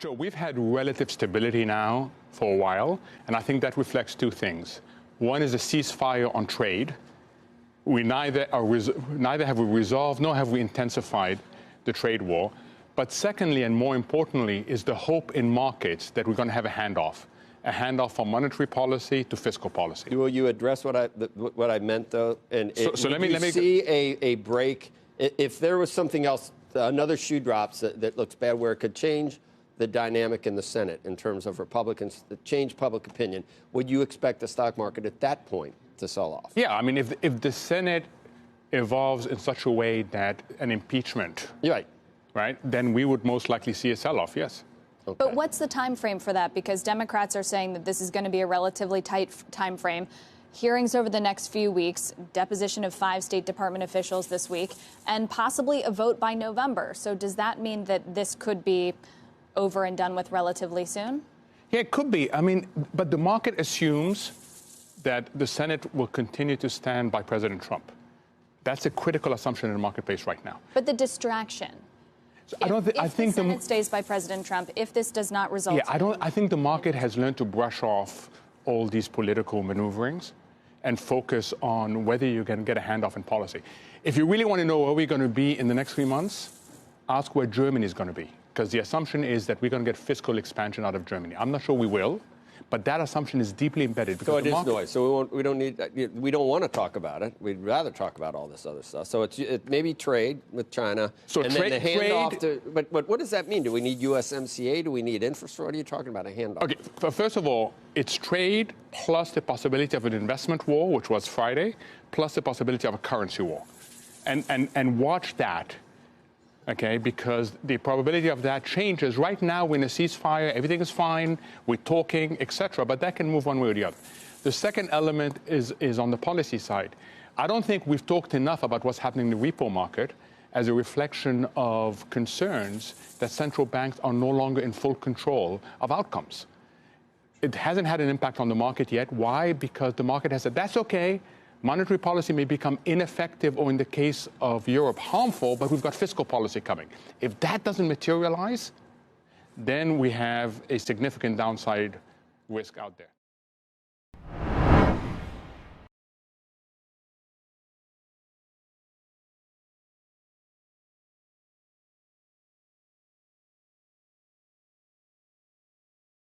Joe, we've had relative stability now for a while, and I think that reflects two things. One is a ceasefire on trade. We neither have we resolved nor have we intensified the trade war. But secondly, and more importantly, is the hope in markets that we're going to have a handoff from monetary policy to fiscal policy. Will you address what I meant, though? And let me see a break. If there was something else, another shoe drops that looks bad, where it could change the dynamic in the Senate in terms of Republicans, that change public opinion, would you expect the stock market at that point to sell off? Yeah, I mean, if the Senate evolves in such a way that an impeachment, right, then we would most likely see a sell-off, yes. Okay. But what's the time frame for that? Because Democrats are saying that this is going to be a relatively tight time frame. Hearings over the next few weeks, deposition of 5 State Department officials this week, and possibly a vote by November. So does that mean that this could be over and done with relatively soon? Yeah, it could be. I mean, but the market assumes that the Senate will continue to stand by President Trump. That's a critical assumption in the marketplace right now. But the distraction. So I think the Senate stays by President Trump, if this does not result. Yeah, I think the market has learned to brush off all these political maneuverings and focus on whether you can get a handoff in policy. If you really want to know where we're going to be in the next 3 months, ask where Germany is going to be. Because the assumption is that we're going to get fiscal expansion out of Germany. I'm not sure we will, but that assumption is deeply embedded. So it is noise. So we don't want to talk about it. We'd rather talk about all this other stuff. So it maybe trade with China. So and then the handoff to. But what does that mean? Do we need USMCA? Do we need infrastructure? What are you talking about? A handoff? Okay. First of all, it's trade plus the possibility of an investment war, which was Friday, plus the possibility of a currency war, and watch that. Okay, because the probability of that changes. Right now, we're in a ceasefire, everything is fine, we're talking, etc., but that can move one way or the other. The second element is on the policy side. I don't think we've talked enough about what's happening in the repo market as a reflection of concerns that central banks are no longer in full control of outcomes. It hasn't had an impact on the market yet. Why? Because the market has said, that's okay. Monetary policy may become ineffective or, in the case of Europe, harmful, but we've got fiscal policy coming. If that doesn't materialize, then we have a significant downside risk out there.